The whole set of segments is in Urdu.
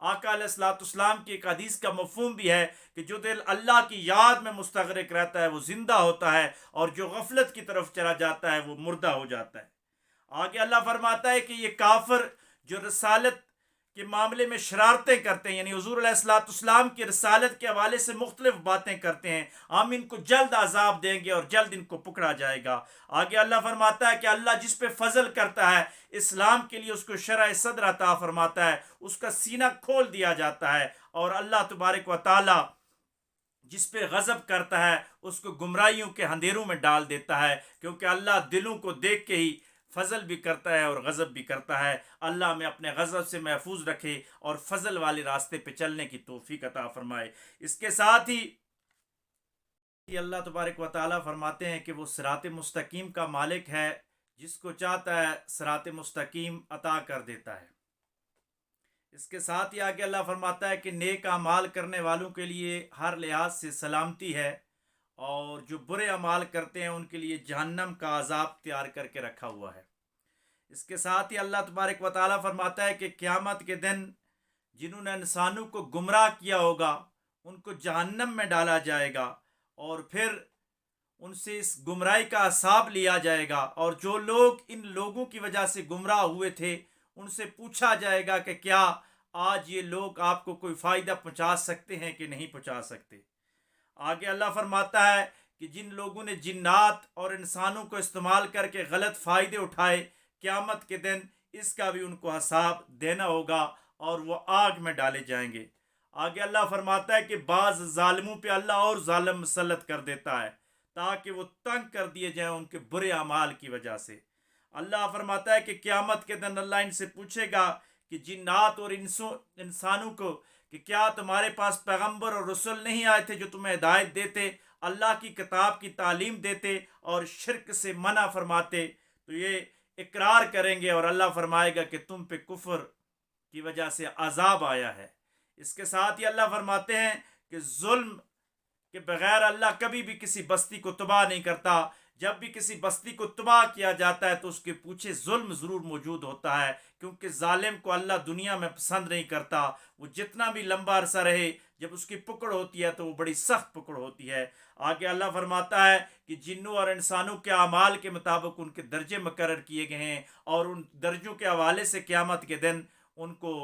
آقا علیہ الصلوۃ والسلام کی ایک حدیث کا مفہوم بھی ہے کہ جو دل اللہ کی یاد میں مستغرق رہتا ہے وہ زندہ ہوتا ہے، اور جو غفلت کی طرف چلا جاتا ہے وہ مردہ ہو جاتا ہے۔ آگے اللہ فرماتا ہے کہ یہ کافر جو رسالت کے معاملے میں شرارتیں کرتے ہیں، یعنی حضور علیہ الصلوۃ والسلام کی رسالت کے حوالے سے مختلف باتیں کرتے ہیں، ہم ان کو جلد عذاب دیں گے اور جلد ان کو پکڑا جائے گا۔ آگے اللہ فرماتا ہے کہ اللہ جس پہ فضل کرتا ہے، اسلام کے لیے اس کو شرح صدر عطا فرماتا ہے، اس کا سینہ کھول دیا جاتا ہے، اور اللہ تبارک و تعالی جس پہ غضب کرتا ہے اس کو گمراہیوں کے اندھیروں میں ڈال دیتا ہے، کیونکہ اللہ دلوں کو دیکھ کے ہی فضل بھی کرتا ہے اور غضب بھی کرتا ہے۔ اللہ ہمیں اپنے غضب سے محفوظ رکھے اور فضل والے راستے پہ چلنے کی توفیق عطا فرمائے۔ اس کے ساتھ ہی اللہ تبارک و تعالیٰ فرماتے ہیں کہ وہ صراط مستقیم کا مالک ہے، جس کو چاہتا ہے صراط مستقیم عطا کر دیتا ہے۔ اس کے ساتھ ہی آگے اللہ فرماتا ہے کہ نیک اعمال کرنے والوں کے لیے ہر لحاظ سے سلامتی ہے، اور جو برے اعمال کرتے ہیں ان کے لیے جہنم کا عذاب تیار کر کے رکھا ہوا ہے۔ اس کے ساتھ ہی اللہ تبارک و تعالیٰ فرماتا ہے کہ قیامت کے دن جنہوں نے انسانوں کو گمراہ کیا ہوگا ان کو جہنم میں ڈالا جائے گا، اور پھر ان سے اس گمراہی کا حساب لیا جائے گا، اور جو لوگ ان لوگوں کی وجہ سے گمراہ ہوئے تھے ان سے پوچھا جائے گا کہ کیا آج یہ لوگ آپ کو کوئی فائدہ پہنچا سکتے ہیں کہ نہیں پہنچا سکتے۔ آگے اللہ فرماتا ہے کہ جن لوگوں نے جنات اور انسانوں کو استعمال کر کے غلط فائدے اٹھائے، قیامت کے دن اس کا بھی ان کو حساب دینا ہوگا اور وہ آگ میں ڈالے جائیں گے۔ آگے اللہ فرماتا ہے کہ بعض ظالموں پہ اللہ اور ظالم مسلط کر دیتا ہے تاکہ وہ تنگ کر دیے جائیں ان کے برے اعمال کی وجہ سے۔ اللہ فرماتا ہے کہ قیامت کے دن اللہ ان سے پوچھے گا کہ جنات اور انسانوں کو کہ کیا تمہارے پاس پیغمبر اور رسول نہیں آئے تھے جو تمہیں ہدایت دیتے، اللہ کی کتاب کی تعلیم دیتے اور شرک سے منع فرماتے؟ تو یہ اقرار کریں گے اور اللہ فرمائے گا کہ تم پہ کفر کی وجہ سے عذاب آیا ہے۔ اس کے ساتھ ہی اللہ فرماتے ہیں کہ ظلم کے بغیر اللہ کبھی بھی کسی بستی کو تباہ نہیں کرتا۔ جب بھی کسی بستی کو تباہ کیا جاتا ہے تو اس کے پیچھے ظلم ضرور موجود ہوتا ہے، کیونکہ ظالم کو اللہ دنیا میں پسند نہیں کرتا۔ وہ جتنا بھی لمبا عرصہ رہے، جب اس کی پکڑ ہوتی ہے تو وہ بڑی سخت پکڑ ہوتی ہے۔ آگے اللہ فرماتا ہے کہ جنوں اور انسانوں کے اعمال کے مطابق ان کے درجے مقرر کیے گئے ہیں، اور ان درجوں کے حوالے سے قیامت کے دن ان کو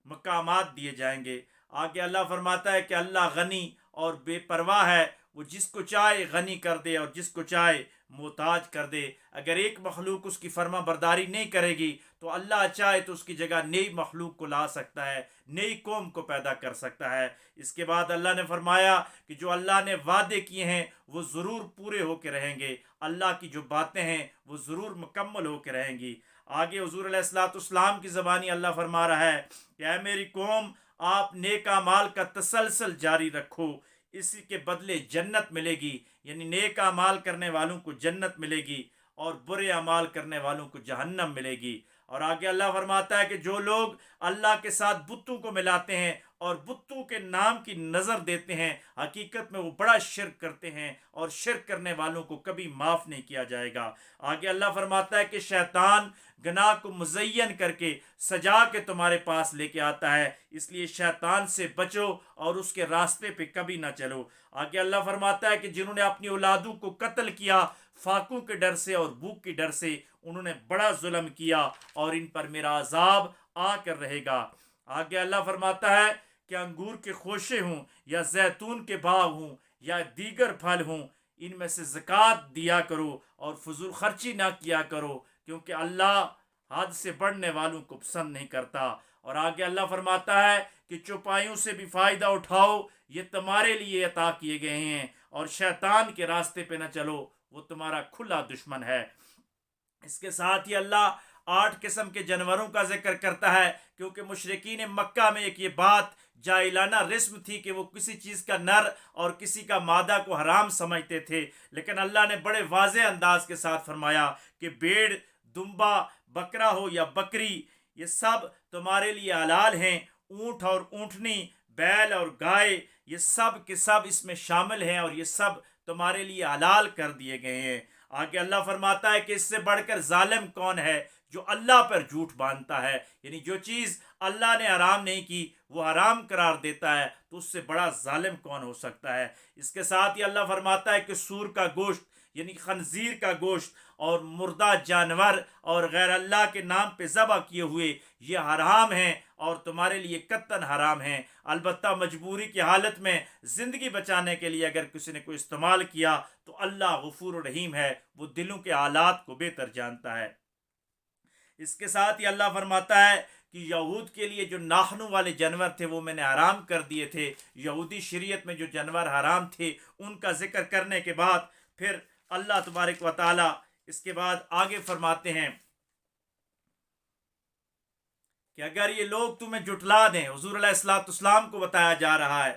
مقامات دیے جائیں گے۔ آگے اللہ فرماتا ہے کہ اللہ غنی اور بے پرواہ ہے، وہ جس کو چاہے غنی کر دے اور جس کو چاہے محتاج کر دے۔ اگر ایک مخلوق اس کی فرما برداری نہیں کرے گی تو اللہ چاہے تو اس کی جگہ نئی مخلوق کو لا سکتا ہے، نئی قوم کو پیدا کر سکتا ہے۔ اس کے بعد اللہ نے فرمایا کہ جو اللہ نے وعدے کیے ہیں وہ ضرور پورے ہو کے رہیں گے، اللہ کی جو باتیں ہیں وہ ضرور مکمل ہو کے رہیں گی۔ آگے حضور علیہ الصلوۃ والسلام کی زبانی اللہ فرما رہا ہے کہ اے میری قوم، آپ نیک اعمال کا تسلسل جاری رکھو، اسی کے بدلے جنت ملے گی، یعنی نیک اعمال کرنے والوں کو جنت ملے گی اور برے اعمال کرنے والوں کو جہنم ملے گی۔ اور آگے اللہ فرماتا ہے کہ جو لوگ اللہ کے ساتھ بتوں کو ملاتے ہیں اور بتوں کے نام کی نظر دیتے ہیں، حقیقت میں وہ بڑا شرک کرتے ہیں، اور شرک کرنے والوں کو کبھی معاف نہیں کیا جائے گا۔ آگے اللہ فرماتا ہے کہ شیطان گناہ کو مزین کر کے سجا کے تمہارے پاس لے کے آتا ہے، اس لیے شیطان سے بچو اور اس کے راستے پہ کبھی نہ چلو۔ آگے اللہ فرماتا ہے کہ جنہوں نے اپنی اولادوں کو قتل کیا فاقوں کے ڈر سے اور بھوک کے ڈر سے، انہوں نے بڑا ظلم کیا اور ان پر میرا عذاب آ کر رہے گا۔ آگے اللہ فرماتا ہے کہ انگور کے خوشے ہوں یا زیتون کے باغ ہوں یا دیگر پھل ہوں، ان میں سے زکوٰۃ دیا کرو اور فضول خرچی نہ کیا کرو، کیونکہ اللہ حد سے بڑھنے والوں کو پسند نہیں کرتا۔ اور آگے اللہ فرماتا ہے کہ چوپایوں سے بھی فائدہ اٹھاؤ، یہ تمہارے لیے عطا کیے گئے ہیں، اور شیطان کے راستے پہ نہ چلو، وہ تمہارا کھلا دشمن ہے۔ اس کے ساتھ ہی اللہ 8 قسم کے جانوروں کا ذکر کرتا ہے، کیونکہ مشرکین مکہ میں ایک یہ بات جاہلانہ رسم تھی کہ وہ کسی چیز کا نر اور کسی کا مادہ کو حرام سمجھتے تھے، لیکن اللہ نے بڑے واضح انداز کے ساتھ فرمایا کہ بھیڑ، دمبا، بکرا ہو یا بکری، یہ سب تمہارے لیے حلال ہیں۔ اونٹ اور اونٹنی، بیل اور گائے، یہ سب کے سب اس میں شامل ہیں، اور یہ سب تمہارے لیے حلال کر دیے گئے ہیں۔ آگے اللہ فرماتا ہے کہ اس سے بڑھ کر ظالم کون ہے جو اللہ پر جھوٹ باندھتا ہے، یعنی جو چیز اللہ نے حرام نہیں کی وہ حرام قرار دیتا ہے، تو اس سے بڑا ظالم کون ہو سکتا ہے۔ اس کے ساتھ ہی اللہ فرماتا ہے کہ سور کا گوشت یعنی خنزیر کا گوشت اور مردہ جانور اور غیر اللہ کے نام پہ ذبح کیے ہوئے یہ حرام ہیں اور تمہارے لیے قطعاً حرام ہیں۔ البتہ مجبوری کی حالت میں زندگی بچانے کے لیے اگر کسی نے کوئی استعمال کیا تو اللہ غفور و رحیم ہے، وہ دلوں کے حالات کو بہتر جانتا ہے۔ اس کے ساتھ ہی اللہ فرماتا ہے کہ یہود کے لیے جو ناخنوں والے جانور تھے وہ میں نے حرام کر دیے تھے۔ یہودی شریعت میں جو جانور حرام تھے ان کا ذکر کرنے کے بعد پھر اللہ تبارک و تعالی اس کے بعد آگے فرماتے ہیں کہ اگر یہ لوگ تمہیں جھٹلا دیں، حضور علیہ الصلوۃ والسلام کو بتایا جا رہا ہے،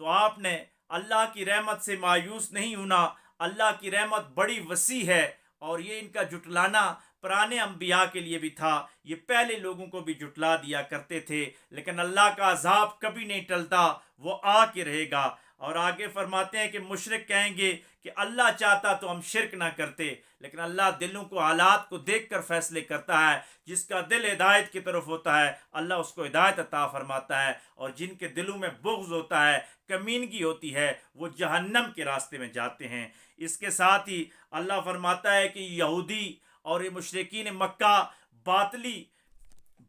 تو آپ نے اللہ کی رحمت سے مایوس نہیں ہونا۔ اللہ کی رحمت بڑی وسیع ہے اور یہ ان کا جھٹلانا پرانے انبیاء کے لیے بھی تھا، یہ پہلے لوگوں کو بھی جھٹلا دیا کرتے تھے، لیکن اللہ کا عذاب کبھی نہیں ٹلتا، وہ آ کے رہے گا۔ اور آگے فرماتے ہیں کہ مشرک کہیں گے کہ اللہ چاہتا تو ہم شرک نہ کرتے، لیکن اللہ دلوں کو حالات کو دیکھ کر فیصلے کرتا ہے۔ جس کا دل ہدایت کی طرف ہوتا ہے اللہ اس کو ہدایت عطا فرماتا ہے، اور جن کے دلوں میں بغض ہوتا ہے، کمینگی ہوتی ہے، وہ جہنم کے راستے میں جاتے ہیں۔ اس کے ساتھ ہی اللہ فرماتا ہے کہ یہودی اور یہ مشرکین مکہ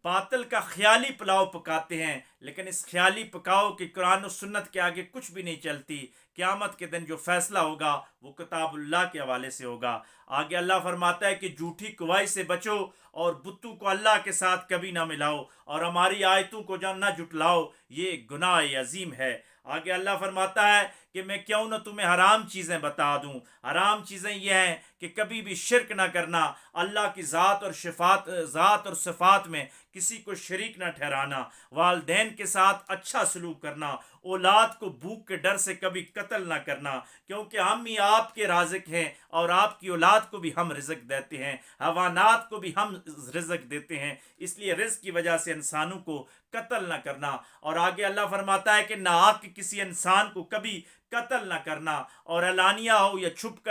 باطل کا خیالی پلاؤ پکاتے ہیں، لیکن اس خیالی پکاؤ کی قرآن و سنت کے آگے کچھ بھی نہیں چلتی۔ قیامت کے دن جو فیصلہ ہوگا وہ کتاب اللہ کے حوالے سے ہوگا۔ آگے اللہ فرماتا ہے کہ جھوٹی گواہی سے بچو اور بتوں کو اللہ کے ساتھ کبھی نہ ملاؤ اور ہماری آیتوں کو نہ جھٹلاؤ، یہ گناہ عظیم ہے۔ آگے اللہ فرماتا ہے کہ میں کیوں نہ تمہیں حرام چیزیں بتا دوں۔ حرام چیزیں یہ ہیں کہ کبھی بھی شرک نہ کرنا، اللہ کی ذات اور صفات میں کسی کو شریک نہ ٹھہرانا، والدین کے ساتھ اچھا سلوک کرنا، اولاد کو بھوک کے ڈر سے کبھی قتل نہ کرنا، کیونکہ ہم ہی آپ کے رازق ہیں اور آپ کی اولاد کو بھی ہم رزق دیتے ہیں، حیوانات کو بھی ہم رزق دیتے ہیں، اس لیے رزق کی وجہ سے انسانوں کو قتل نہ کرنا۔ اور آگے اللہ فرماتا ہے کہ ناحق کسی انسان کو کبھی قتل نہ کرنا، اور علانیہ ہو یا چھپ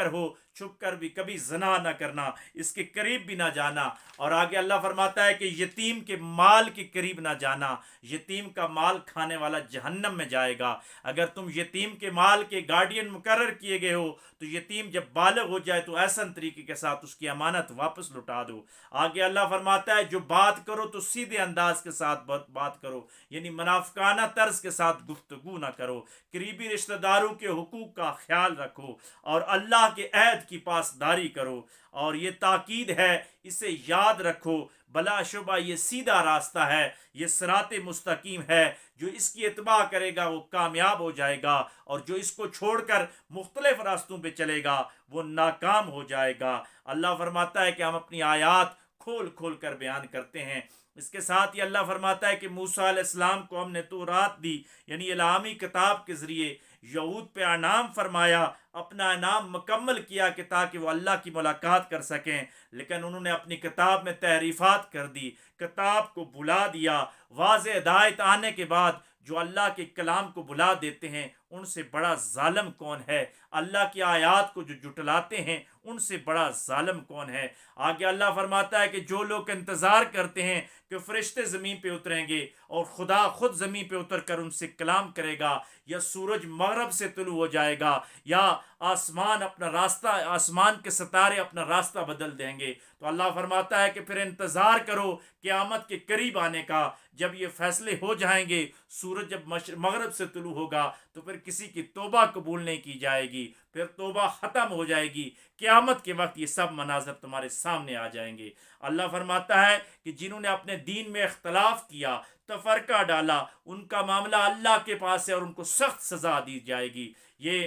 کر بھی کبھی زنا نہ کرنا، اس کے قریب بھی نہ جانا۔ اور آگے اللہ فرماتا ہے کہ یتیم کے مال کے قریب نہ جانا، یتیم کا مال کھانے والا جہنم میں جائے گا۔ اگر تم یتیم کے مال کے گارڈین مقرر کیے گئے ہو تو یتیم جب بالغ ہو جائے تو احسن طریقے کے ساتھ اس کی امانت واپس لوٹا دو۔ آگے اللہ فرماتا ہے جو بات کرو تو سیدھے انداز کے ساتھ بات کرو، یعنی منافقانہ طرز کے ساتھ گفتگو نہ کرو، قریبی رشتہ داروں کے حقوق کا خیال رکھو اور اللہ کے عہد کی پاسداری کرو۔ اور یہ تاکید ہے، اسے یاد رکھو، بلا شبہ یہ سیدھا راستہ ہے، یہ صراط مستقیم ہے، جو اس کی اتباع کرے گا وہ کامیاب ہو جائے گا، اور جو اس کو چھوڑ کر مختلف راستوں پہ چلے گا وہ ناکام ہو جائے گا۔ اللہ فرماتا ہے کہ ہم اپنی آیات کھول کھول کر بیان کرتے ہیں۔ اس کے ساتھ ہی اللہ فرماتا ہے کہ موسیٰ علیہ السلام کو ہم نے تورات دی، یعنی الہامی کتاب کے ذریعے یہود پہ انعام فرمایا، اپنا انعام مکمل کیا کہ تاکہ وہ اللہ کی ملاقات کر سکیں، لیکن انہوں نے اپنی کتاب میں تحریفات کر دی، کتاب کو بھلا دیا۔ واضح ہدایت آنے کے بعد جو اللہ کے کلام کو بھلا دیتے ہیں ان سے بڑا ظالم کون ہے؟ اللہ کی آیات کو جو جھٹلاتے ہیں ان سے بڑا ظالم کون ہے؟ آگے اللہ فرماتا ہے کہ جو لوگ انتظار کرتے ہیں کہ فرشتے زمین پہ اتریں گے اور خدا خود زمین پہ اتر کر ان سے کلام کرے گا، یا سورج مغرب سے طلوع ہو جائے گا، یا آسمان کے ستارے اپنا راستہ بدل دیں گے، تو اللہ فرماتا ہے کہ پھر انتظار کرو قیامت کے قریب آنے کا۔ جب یہ فیصلے ہو جائیں گے، سورج جب مغرب سے طلوع ہوگا تو پھر کسی کی توبہ قبول نہیں کی جائے گی، پھر توبہ ختم ہو جائے گی۔ قیامت کے وقت یہ سب مناظر تمہارے سامنے آ جائیں گے۔ اللہ فرماتا ہے کہ جنہوں نے اپنے دین میں اختلاف کیا، تفرقہ ڈالا، ان کا معاملہ اللہ کے پاس ہے اور ان کو سخت سزا دی جائے گی۔ یہ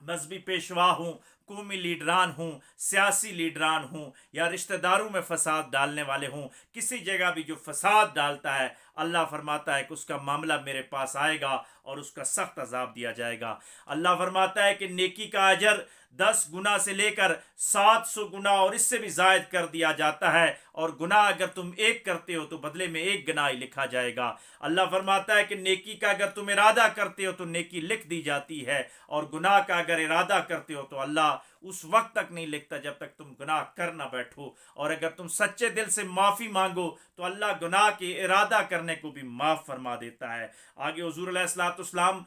مذہبی پیشوا ہوں، قومی لیڈران ہوں، سیاسی لیڈران ہوں، یا رشتہ داروں میں فساد ڈالنے والے ہوں، کسی جگہ بھی جو فساد ڈالتا ہے، اللہ فرماتا ہے کہ اس کا معاملہ میرے پاس آئے گا اور اس کا سخت عذاب دیا جائے گا۔ اللہ فرماتا ہے کہ نیکی کا اجر 10 گنا سے لے کر 700 گنا اور اس سے بھی زائد کر دیا جاتا ہے، اور گناہ اگر تم ایک کرتے ہو تو بدلے میں 1 گناہ ہی لکھا جائے گا۔ اللہ فرماتا ہے کہ نیکی کا اگر تم ارادہ کرتے ہو تو نیکی لکھ دی جاتی ہے، اور گناہ کا اگر ارادہ کرتے ہو تو اللہ اس وقت تک نہیں لکھتا جب تک تم گناہ کر نہ بیٹھو، اور اگر تم سچے دل سے معافی مانگو تو اللہ گناہ کے ارادہ کرنے کو بھی معاف فرما دیتا ہے۔ آگے حضور علیہ الصلوۃ والسلام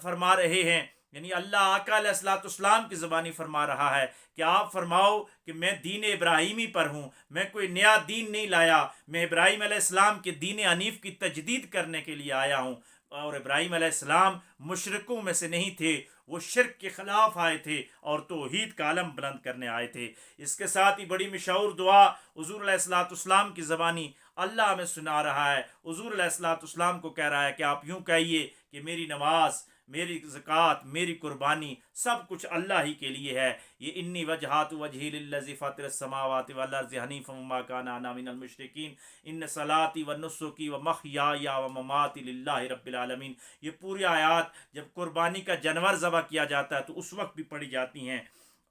فرما رہے ہیں، یعنی اللہ آقا علیہ الصلوۃ والسلام کی زبانی فرما رہا ہے کہ آپ فرماؤ کہ میں دین ابراہیمی پر ہوں، میں کوئی نیا دین نہیں لایا، میں ابراہیم علیہ السلام کے دین حنیف کی تجدید کرنے کے لیے آیا ہوں۔ اور ابراہیم علیہ السلام مشرکوں میں سے نہیں تھے، وہ شرک کے خلاف آئے تھے اور توحید کا علم بلند کرنے آئے تھے۔ اس کے ساتھ ہی بڑی مشہور دعا حضور علیہ الصلوۃ والسلام کی زبانی اللہ ہمیں سنا رہا ہے۔ حضور علیہ الصلوۃ والسلام کو کہہ رہا ہے کہ آپ یوں کہیے کہ میری نماز، میری زکوٰۃ، میری قربانی سب کچھ اللہ ہی کے لیے ہے۔ یہ انی وجہات وجہی للذی فاطر السماوات والارض حنیفا وما کان انا من المشرکین ان صلاتی ونسکی ومحیای ومماتی للہ رب العالمین۔ یہ پوری آیات جب قربانی کا جانور ذبح کیا جاتا ہے تو اس وقت بھی پڑھی جاتی ہیں۔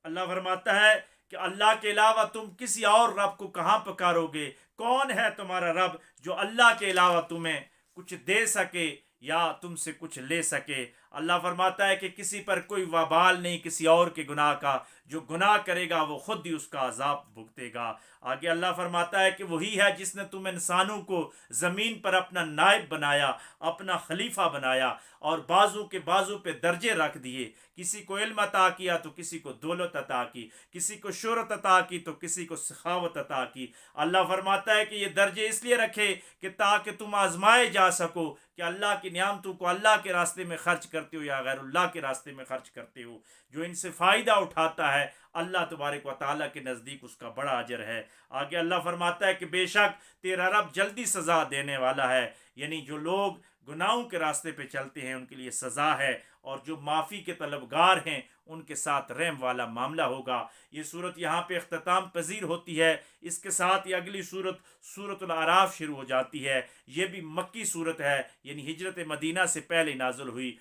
اللہ فرماتا ہے کہ اللہ کے علاوہ تم کسی اور رب کو کہاں پکارو گے؟ کون ہے تمہارا رب جو اللہ کے علاوہ تمہیں کچھ دے سکے یا تم سے کچھ لے سکے؟ اللہ فرماتا ہے کہ کسی پر کوئی وبال نہیں کسی اور کے گناہ کا، جو گناہ کرے گا وہ خود ہی اس کا عذاب بھگتے گا۔ آگے اللہ فرماتا ہے کہ وہی ہے جس نے تم انسانوں کو زمین پر اپنا نائب بنایا، اپنا خلیفہ بنایا، اور بازو کے بازو پہ درجے رکھ دیے۔ کسی کو علم عطا کیا تو کسی کو دولت عطا کی، کسی کو شہرت عطا کی تو کسی کو سخاوت عطا کی۔ اللہ فرماتا ہے کہ یہ درجے اس لیے رکھے کہ تاکہ تم آزمائے جا سکو کہ اللہ کی نعمتوں کو اللہ کے راستے میں خرچ کرتے ہو یا غیر اللہ کے راستے میں خرچ کرتے ہو۔ جو ان سے فائدہ اٹھاتا ہے اللہ تبارک و تعالیٰ کے نزدیک اس کا بڑا اجر ہے۔ آگے اللہ فرماتا ہے کہ بے شک تیرا رب جلدی سزا دینے والا ہے، یعنی جو لوگ گناہوں کے راستے پہ چلتے ہیں ان کے لیے سزا ہے، اور جو معافی کے طلبگار ہیں ان کے ساتھ رحم والا معاملہ ہوگا۔ یہ صورت یہاں پہ اختتام پذیر ہوتی ہے۔ اس کے ساتھ یہ اگلی صورت سورۃ الاعراف شروع ہو جاتی ہے۔ یہ بھی مکی صورت ہے، یعنی ہجرت مدینہ سے پہلے نازل ہوئی۔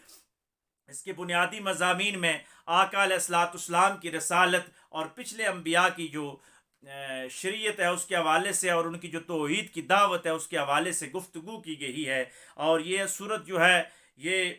اس کے بنیادی مضامین میں آقا علیہ الصلوۃ والسلام کی رسالت اور پچھلے انبیاء کی جو شریعت ہے اس کے حوالے سے، اور ان کی جو توحید کی دعوت ہے اس کے حوالے سے گفتگو کی گئی ہے۔ اور یہ صورت جو ہے یہ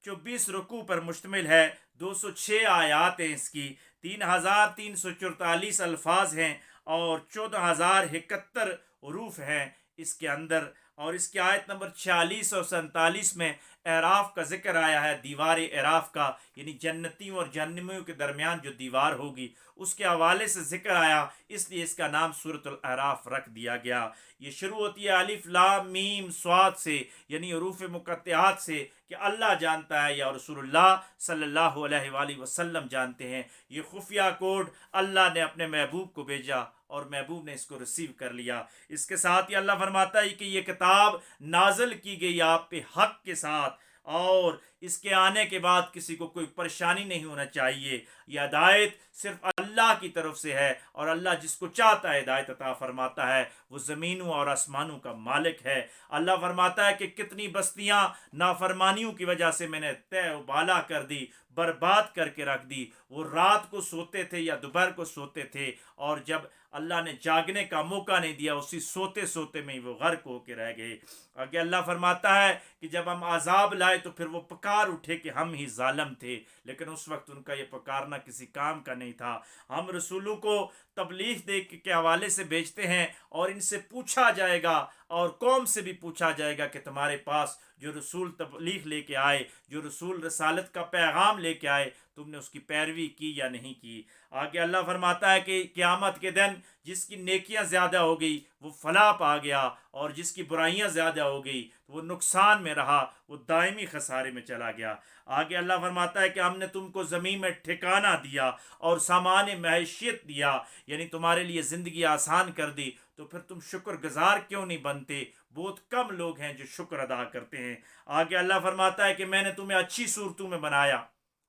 24 رکوع پر مشتمل ہے، 206 آیات ہیں، اس کی 3344 الفاظ ہیں اور 14071 حروف ہیں اس کے اندر۔ اور اس کی آیت نمبر 46 اور 47 میں اعراف کا ذکر آیا ہے، دیوار اعراف کا، یعنی جنتیوں اور جہنمیوں کے درمیان جو دیوار ہوگی اس کے حوالے سے ذکر آیا، اس لیے اس کا نام سورۃ الاعراف رکھ دیا گیا۔ یہ شروع ہوتی ہے الف لام میم صاد سے، یعنی حروف مقطعات سے، کہ اللہ جانتا ہے یا رسول اللہ صلی اللہ علیہ وآلہ وسلم جانتے ہیں۔ یہ خفیہ کوڈ اللہ نے اپنے محبوب کو بھیجا اور محبوب نے اس کو ریسیو کر لیا۔ اس کے ساتھ ہی اللہ فرماتا ہے کہ یہ کتاب نازل کی گئی آپ پہ حق کے ساتھ، اور اس کے آنے کے بعد کسی کو کوئی پریشانی نہیں ہونا چاہیے۔ یہ ہدایت صرف اللہ کی طرف سے ہے، اور اللہ جس کو چاہتا ہے ہدایت عطا فرماتا ہے، وہ زمینوں اور آسمانوں کا مالک ہے۔ اللہ فرماتا ہے کہ کتنی بستیاں نافرمانیوں کی وجہ سے میں نے تہ و بالا کر دی، برباد کر کے رکھ دی۔ وہ رات کو سوتے تھے یا دوپہر کو سوتے تھے، اور جب اللہ نے جاگنے کا موقع نہیں دیا اسی سوتے سوتے میں ہی وہ غرق ہو کے رہ گئے۔ آگے اللہ فرماتا ہے کہ جب ہم عذاب لائے تو پھر وہ پکار اٹھے کہ ہم ہی ظالم تھے، لیکن اس وقت ان کا یہ پکارنا کسی کام کا نہیں تھا۔ ہم رسولوں کو تبلیغ دے کے حوالے سے بھیجتے ہیں، اور ان سے پوچھا جائے گا اور قوم سے بھی پوچھا جائے گا کہ تمہارے پاس جو رسول تبلیغ لے کے آئے، جو رسول رسالت کا پیغام لے کے آئے، تم نے اس کی پیروی کی یا نہیں کی۔ آگے اللہ فرماتا ہے کہ قیامت کے دن جس کی نیکیاں زیادہ ہو گئی وہ فلاح پا گیا، اور جس کی برائیاں زیادہ ہو گئی تو وہ نقصان میں رہا، وہ دائمی خسارے میں چلا گیا۔ آگے اللہ فرماتا ہے کہ ہم نے تم کو زمین میں ٹھکانہ دیا اور سامان معیشت دیا، یعنی تمہارے لیے زندگی آسان کر دی، تو پھر تم شکر گزار کیوں نہیں بنتے؟ بہت کم لوگ ہیں جو شکر ادا کرتے ہیں۔ آگے اللہ فرماتا ہے کہ میں نے تمہیں اچھی صورتوں میں بنایا،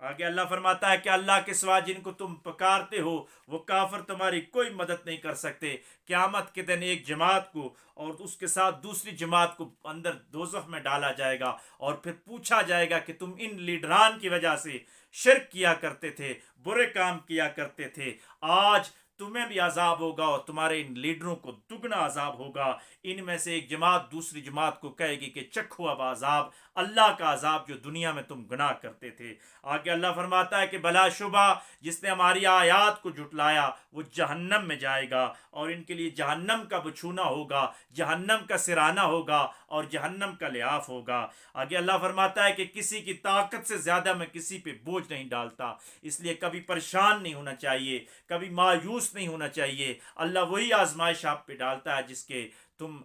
آگے اللہ فرماتا ہے کہ اللہ کے سوا جن کو تم پکارتے ہو وہ کافر تمہاری کوئی مدد نہیں کر سکتے. قیامت کے دن ایک جماعت کو اور اس کے ساتھ دوسری جماعت کو اندر دوزخ میں ڈالا جائے گا اور پھر پوچھا جائے گا کہ تم ان لیڈران کی وجہ سے شرک کیا کرتے تھے, برے کام کیا کرتے تھے, آج تمہیں بھی عذاب ہوگا اور تمہارے ان لیڈروں کو دگنا عذاب ہوگا. ان میں سے ایک جماعت دوسری جماعت کو کہے گی کہ چکھو اب عذاب, اللہ کا عذاب جو دنیا میں تم گناہ کرتے تھے. آگے اللہ فرماتا ہے کہ بلا شبہ جس نے ہماری آیات کو جھٹلایا وہ جہنم میں جائے گا اور ان کے لیے جہنم کا بچھونا ہوگا, جہنم کا سرانہ ہوگا اور جہنم کا لحاف ہوگا. آگے اللہ فرماتا ہے کہ کسی کی طاقت سے زیادہ میں کسی پہ بوجھ نہیں ڈالتا, اس لیے کبھی پریشان نہیں ہونا چاہیے, کبھی مایوس نہیں ہونا چاہیے. اللہ وہی آزمائش آپ پہ ڈالتا ہے جس کے تم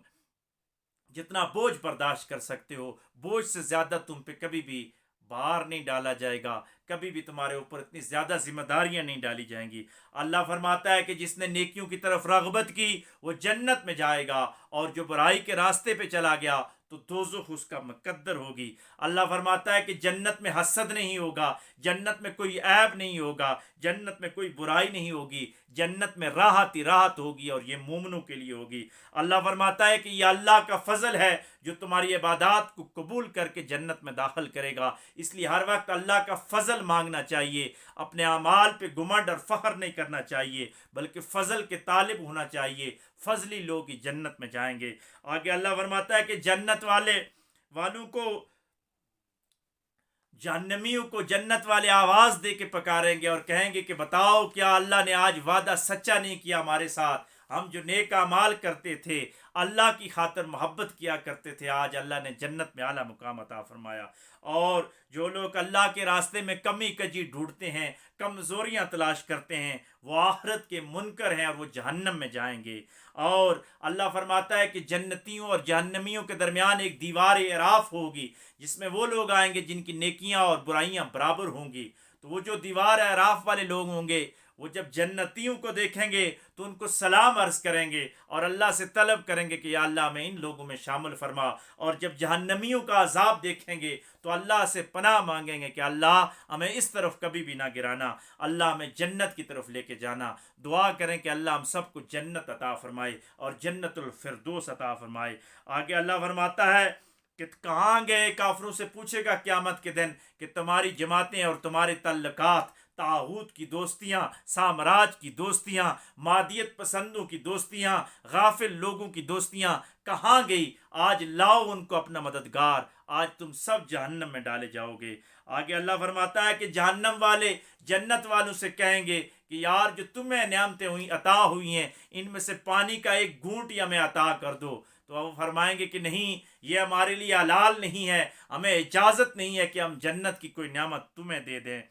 جتنا بوجھ برداشت کر سکتے ہو. بوجھ سے زیادہ تم پہ کبھی بھی بار نہیں ڈالا جائے گا, کبھی بھی تمہارے اوپر اتنی زیادہ ذمہ داریاں نہیں ڈالی جائیں گی. اللہ فرماتا ہے کہ جس نے نیکیوں کی طرف رغبت کی وہ جنت میں جائے گا اور جو برائی کے راستے پہ چلا گیا تو دوزخ اس کا مقدر ہوگی. اللہ فرماتا ہے کہ جنت میں حسد نہیں ہوگا, جنت میں کوئی عیب نہیں ہوگا, جنت میں کوئی برائی نہیں ہوگی, جنت میں راحت ہی راحت ہوگی اور یہ مومنوں کے لیے ہوگی. اللہ فرماتا ہے کہ یہ اللہ کا فضل ہے جو تمہاری عبادات کو قبول کر کے جنت میں داخل کرے گا. اس لیے ہر وقت اللہ کا فضل مانگنا چاہیے, اپنے اعمال پہ گمنڈ اور فخر نہیں کرنا چاہیے بلکہ فضل کے طالب ہونا چاہیے. فضلی لوگ ہی جنت میں جائیں گے. آگے اللہ فرماتا ہے کہ جنت والوں کو, جہنمیوں کو جنت والے آواز دے کے پکاریں گے اور کہیں گے کہ بتاؤ کیا اللہ نے آج وعدہ سچا نہیں کیا ہمارے ساتھ؟ ہم جو نیک اعمال کرتے تھے, اللہ کی خاطر محبت کیا کرتے تھے, آج اللہ نے جنت میں اعلیٰ مقام عطا فرمایا. اور جو لوگ اللہ کے راستے میں کمی کجی ڈھونڈتے ہیں, کمزوریاں تلاش کرتے ہیں, وہ آخرت کے منکر ہیں اور وہ جہنم میں جائیں گے. اور اللہ فرماتا ہے کہ جنتیوں اور جہنمیوں کے درمیان ایک دیوار اعراف ہوگی جس میں وہ لوگ آئیں گے جن کی نیکیاں اور برائیاں برابر ہوں گی. تو وہ جو دیوار اعراف والے لوگ ہوں گے وہ جب جنتیوں کو دیکھیں گے تو ان کو سلام عرض کریں گے اور اللہ سے طلب کریں گے کہ یا اللہ میں ان لوگوں میں شامل فرما. اور جب جہنمیوں کا عذاب دیکھیں گے تو اللہ سے پناہ مانگیں گے کہ اللہ ہمیں اس طرف کبھی بھی نہ گرانا, اللہ ہمیں جنت کی طرف لے کے جانا. دعا کریں کہ اللہ ہم سب کو جنت عطا فرمائے اور جنت الفردوس عطا فرمائے. آگے اللہ فرماتا ہے کہ کہاں گئے کافروں سے پوچھے گا قیامت کے دن کہ تمہاری جماعتیں اور تمہارے تعلقات, طاغوت کی دوستیاں, سامراج کی دوستیاں, مادیت پسندوں کی دوستیاں, غافل لوگوں کی دوستیاں کہاں گئی؟ آج لاؤ ان کو اپنا مددگار, آج تم سب جہنم میں ڈالے جاؤ گے. آگے اللہ فرماتا ہے کہ جہنم والے جنت والوں سے کہیں گے کہ یار جو تمہیں نعمتیں ہوئی عطا ہوئی ہیں ان میں سے پانی کا ایک گھونٹ ہی ہمیں عطا کر دو. تو وہ فرمائیں گے کہ نہیں, یہ ہمارے لیے حلال نہیں ہے, ہمیں اجازت نہیں ہے کہ ہم جنت کی کوئی نعمت تمہیں دے دیں.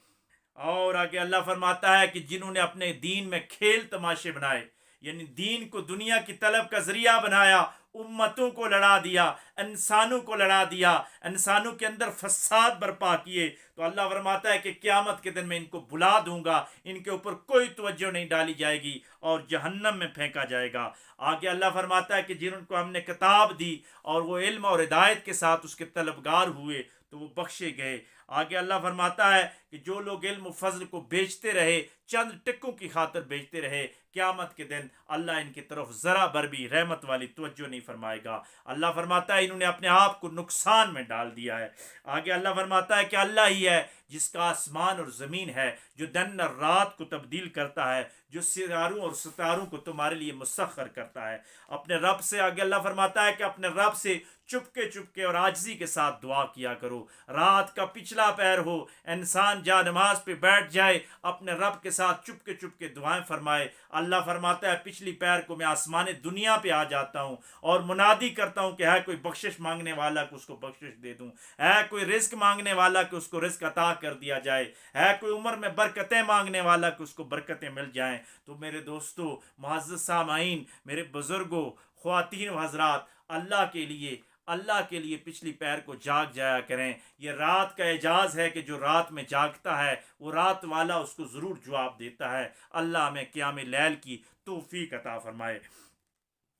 اور آگے اللہ فرماتا ہے کہ جنہوں نے اپنے دین میں کھیل تماشے بنائے, یعنی دین کو دنیا کی طلب کا ذریعہ بنایا, امتوں کو لڑا دیا, انسانوں کو لڑا دیا, انسانوں کے اندر فساد برپا کیے, تو اللہ فرماتا ہے کہ قیامت کے دن میں ان کو بلا دوں گا, ان کے اوپر کوئی توجہ نہیں ڈالی جائے گی اور جہنم میں پھینکا جائے گا. آگے اللہ فرماتا ہے کہ جن کو ہم نے کتاب دی اور وہ علم اور ہدایت کے ساتھ اس کے طلبگار ہوئے تو وہ بخشے گئے. آگے اللہ فرماتا ہے کہ جو لوگ علم و فضل کو بیچتے رہے, چند ٹکوں کی خاطر بیچتے رہے, قیامت کے دن اللہ ان کی طرف ذرا بر بھی رحمت والی توجہ نہیں فرمائے گا. اللہ فرماتا ہے انہوں نے اپنے آپ کو نقصان میں ڈال دیا ہے. آگے اللہ فرماتا ہے کہ اللہ ہی ہے جس کا آسمان اور زمین ہے, جو دن اور رات کو تبدیل کرتا ہے, جو ستاروں اور ستاروں کو تمہارے لیے مسخر کرتا ہے. اپنے رب سے, آگے اللہ فرماتا ہے کہ اپنے رب سے چپکے اور عاجزی کے ساتھ دعا کیا کرو. رات کا پچھلا پہر ہو, انسان جا نماز پہ بیٹھ جائے, اپنے رب کے ساتھ چپکے دعائیں فرمائے. اللہ فرماتا ہے پچھلی پہر کو میں آسمان دنیا پہ آ جاتا ہوں اور منادی کرتا ہوں کہ ہے کوئی بخشش مانگنے والا کہ اس کو بخشش دے دوں, ہے کوئی رزق مانگنے والا کہ اس کو رزق عطا کر دیا جائے, ہے کوئی عمر میں برکتیں مانگنے والا کہ اس کو برکتیں مل جائیں. تو میرے دوستو, معزز سامعین, میرے بزرگوں, خواتین و حضرات, اللہ کے لیے پچھلی پہر کو جاگ جایا کریں. یہ رات کا اعجاز ہے کہ جو رات میں جاگتا ہے وہ رات والا اس کو ضرور جواب دیتا ہے. اللہ ہمیں قیام لیل کی توفیق عطا فرمائے.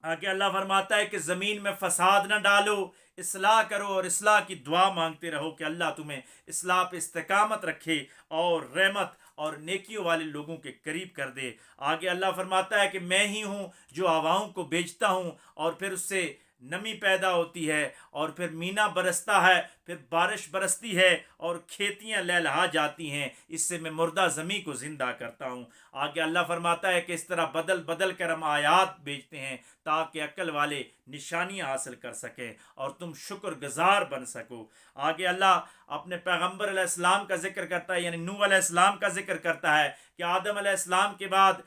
آگے اللہ فرماتا ہے کہ زمین میں فساد نہ ڈالو، اصلاح کرو اور اصلاح کی دعا مانگتے رہو کہ اللہ تمہیں اصلاح پہ استقامت رکھے اور رحمت اور نیکیوں والے لوگوں کے قریب کر دے۔ آگے اللہ فرماتا ہے کہ میں ہی ہوں جو ہواؤں کو بیچتا ہوں اور پھر اس سے نمی پیدا ہوتی ہے اور پھر مینا برستا ہے، پھر بارش برستی ہے اور کھیتیاں لہلہا جاتی ہیں، اس سے میں مردہ زمین کو زندہ کرتا ہوں۔ آگے اللہ فرماتا ہے کہ اس طرح بدل بدل کر ہم آیات بیچتے ہیں تاکہ عقل والے نشانیاں حاصل کر سکیں اور تم شکر گزار بن سکو۔ آگے اللہ اپنے پیغمبر علیہ السلام کا ذکر کرتا ہے، یعنی نوح علیہ السلام کا ذکر کرتا ہے کہ آدم علیہ السلام کے بعد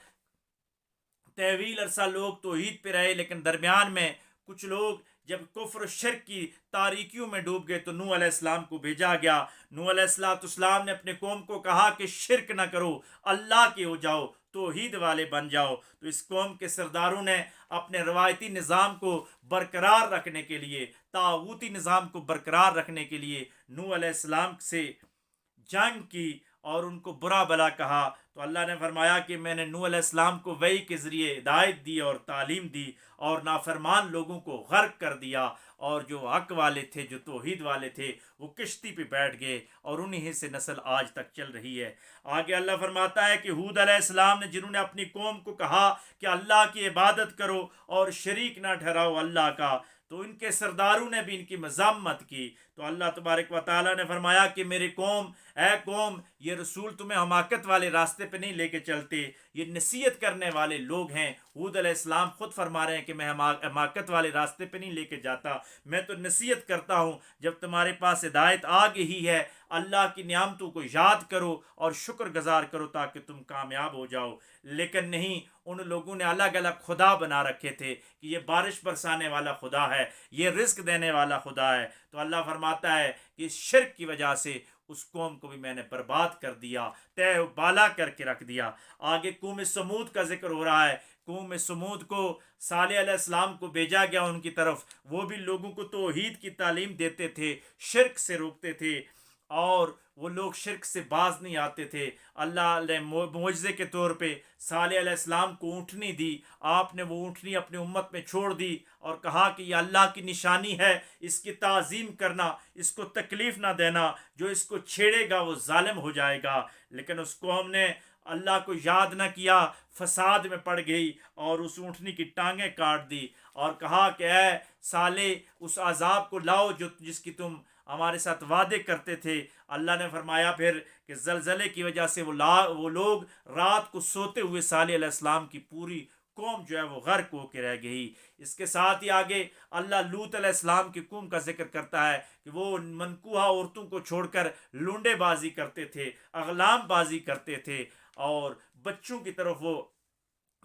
طویل عرصہ لوگ توحید پہ رہے، لیکن درمیان میں کچھ لوگ جب کفر و شرک کی تاریکیوں میں ڈوب گئے تو نوح علیہ السلام کو بھیجا گیا۔ نوح علیہ السلام نے اپنے قوم کو کہا کہ شرک نہ کرو، اللہ کے ہو جاؤ، توحید والے بن جاؤ۔ تو اس قوم کے سرداروں نے اپنے روایتی نظام کو برقرار رکھنے کے لیے، طاغوتی نظام کو برقرار رکھنے کے لیے نوح علیہ السلام سے جنگ کی اور ان کو برا بلا کہا۔ تو اللہ نے فرمایا کہ میں نے نوح علیہ السلام کو وحی کے ذریعے ہدایت دی اور تعلیم دی اور نافرمان لوگوں کو غرق کر دیا، اور جو حق والے تھے، جو توحید والے تھے، وہ کشتی پہ بیٹھ گئے اور انہی سے نسل آج تک چل رہی ہے۔ آگے اللہ فرماتا ہے کہ ہود علیہ السلام نے، جنہوں نے اپنی قوم کو کہا کہ اللہ کی عبادت کرو اور شریک نہ ٹھہراؤ اللہ کا، تو ان کے سرداروں نے بھی ان کی مذمت کی۔ تو اللہ تبارک و تعالیٰ نے فرمایا کہ میری قوم، اے قوم، یہ رسول تمہیں حماقت والے راستے پہ نہیں لے کے چلتے، یہ نصیحت کرنے والے لوگ ہیں۔ ہود علیہ السلام خود فرما رہے ہیں کہ میں حماقت والے راستے پہ نہیں لے کے جاتا، میں تو نصیحت کرتا ہوں جب تمہارے پاس ہدایت آ گئی ہے، اللہ کی نعمتوں کو یاد کرو اور شکر گزار کرو تاکہ تم کامیاب ہو جاؤ۔ لیکن نہیں، ان لوگوں نے الگ الگ خدا بنا رکھے تھے کہ یہ بارش برسانے والا خدا ہے، یہ رزق دینے والا خدا ہے۔ تو اللہ فرماتا ہے کہ اس شرک کی وجہ سے اس قوم کو بھی میں نے برباد کر دیا، تہ و بالا کر کے رکھ دیا۔ آگے قوم سمود کا ذکر ہو رہا ہے۔ قوم سمود کو صالح علیہ السلام کو بھیجا گیا ان کی طرف، وہ بھی لوگوں کو توحید کی تعلیم دیتے تھے، شرک سے روکتے تھے، اور وہ لوگ شرک سے باز نہیں آتے تھے۔ اللہ نے معجزے کے طور پہ صالح علیہ السلام کو اونٹنی دی، آپ نے وہ اونٹنی اپنی امت میں چھوڑ دی اور کہا کہ یہ اللہ کی نشانی ہے، اس کی تعظیم کرنا، اس کو تکلیف نہ دینا، جو اس کو چھیڑے گا وہ ظالم ہو جائے گا۔ لیکن اس قوم نے اللہ کو یاد نہ کیا، فساد میں پڑ گئی اور اس اونٹنی کی ٹانگیں کاٹ دی اور کہا کہ اے صالح، اس عذاب کو لاؤ جس کی تم ہمارے ساتھ وعدے کرتے تھے۔ اللہ نے فرمایا پھر کہ زلزلے کی وجہ سے وہ لوگ رات کو سوتے ہوئے صالح علیہ السلام کی پوری قوم جو ہے وہ غرق ہو کے رہ گئی۔ اس کے ساتھ ہی آگے اللہ لوط علیہ السلام کی قوم کا ذکر کرتا ہے کہ وہ منکوحہ عورتوں کو چھوڑ کر لونڈے بازی کرتے تھے، اغلام بازی کرتے تھے، اور بچوں کی طرف وہ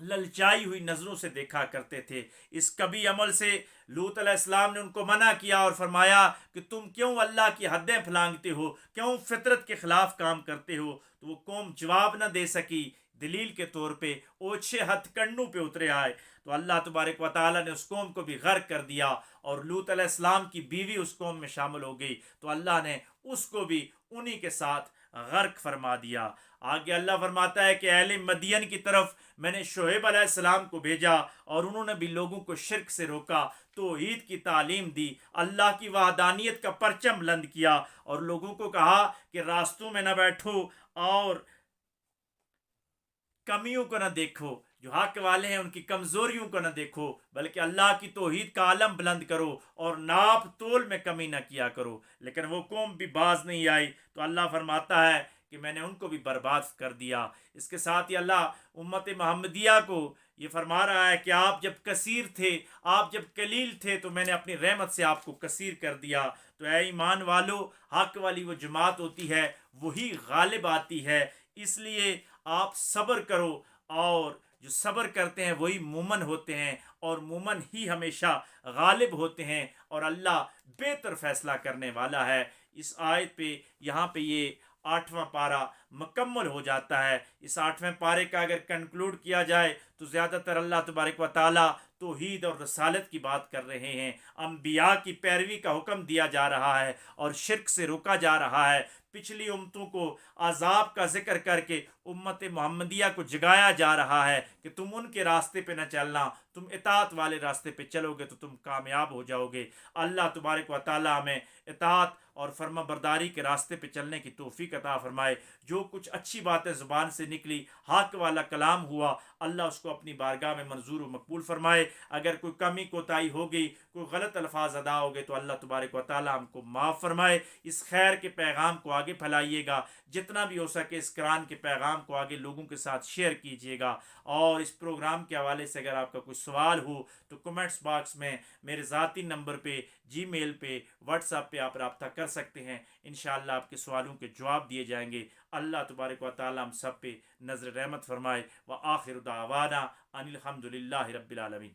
للچائی ہوئی نظروں سے دیکھا کرتے تھے۔ اس کبھی عمل سے لوط علیہ السلام نے ان کو منع کیا اور فرمایا کہ تم کیوں اللہ کی حدیں پھلانگتے ہو، کیوں فطرت کے خلاف کام کرتے ہو؟ تو وہ قوم جواب نہ دے سکی، دلیل کے طور پہ اوچھے ہتھ کنڈوں پہ اترے آئے۔ تو اللہ تبارک و تعالیٰ نے اس قوم کو بھی غرق کر دیا اور لوط علیہ السلام کی بیوی اس قوم میں شامل ہو گئی، تو اللہ نے اس کو بھی انہی کے ساتھ غرق فرما دیا۔ آگے اللہ فرماتا ہے کہ اہل مدین کی طرف میں نے شعیب علیہ السلام کو بھیجا اور انہوں نے بھی لوگوں کو شرک سے روکا، توحید کی تعلیم دی، اللہ کی وحدانیت کا پرچم بلند کیا اور لوگوں کو کہا کہ راستوں میں نہ بیٹھو اور کمیوں کو نہ دیکھو، جو حق والے ہیں ان کی کمزوریوں کو نہ دیکھو، بلکہ اللہ کی توحید کا علم بلند کرو اور ناپ تول میں کمی نہ کیا کرو۔ لیکن وہ قوم بھی باز نہیں آئی، تو اللہ فرماتا ہے کہ میں نے ان کو بھی برباد کر دیا۔ اس کے ساتھ ہی اللہ امت محمدیہ کو یہ فرما رہا ہے کہ آپ جب کثیر تھے، آپ جب قلیل تھے، تو میں نے اپنی رحمت سے آپ کو کثیر کر دیا۔ تو اے ایمان والو، حق والی وہ جماعت ہوتی ہے، وہی غالب آتی ہے، اس لیے آپ صبر کرو، اور جو صبر کرتے ہیں وہی مومن ہوتے ہیں، اور مومن ہی ہمیشہ غالب ہوتے ہیں، اور اللہ بہتر فیصلہ کرنے والا ہے۔ اس آیت پہ یہاں پہ یہ 8واں پارہ مکمل ہو جاتا ہے۔ اس 8ویں پارے کا اگر کنکلوڈ کیا جائے تو زیادہ تر اللہ تبارک و تعالیٰ توحید اور رسالت کی بات کر رہے ہیں، انبیاء کی پیروی کا حکم دیا جا رہا ہے اور شرک سے روکا جا رہا ہے، پچھلی امتوں کو عذاب کا ذکر کر کے امت محمدیہ کو جگایا جا رہا ہے کہ تم ان کے راستے پہ نہ چلنا، تم اطاعت والے راستے پہ چلو گے تو تم کامیاب ہو جاؤ گے۔ اللہ تبارک و تعالیٰ ہمیں اطاعت اور فرما برداری کے راستے پہ چلنے کی توفیق عطا فرمائے۔ جو کچھ اچھی باتیں زبان سے نکلی، حق والا کلام ہوا، اللہ اس کو اپنی بارگاہ میں منظور و مقبول فرمائے۔ اگر کوئی کمی کوتاہی ہو گئی، کوئی غلط الفاظ ادا ہو گئے تو اللہ تبارک و تعالیٰ ہم کو معاف فرمائے۔ اس خیر کے پیغام کو آگے پھیلائیے گا، جتنا بھی ہو سکے اس قرآن کے پیغام کو آگے لوگوں کے ساتھ شیئر کیجیے گا۔ اور اس پروگرام کے حوالے سے اگر آپ کا کوئی سوال ہو تو کمنٹس باکس میں میرے ذاتی نمبر پہ، جی میل پہ، واٹس ایپ پہ آپ رابطہ کر سکتے ہیں۔ انشاءاللہ آپ کے سوالوں کے جواب دیے جائیں گے۔ اللہ تبارک و تعالیٰ ہم سب پہ نظر رحمت فرمائے۔ وآخر دعوانا ان الحمد للہ رب العالمین۔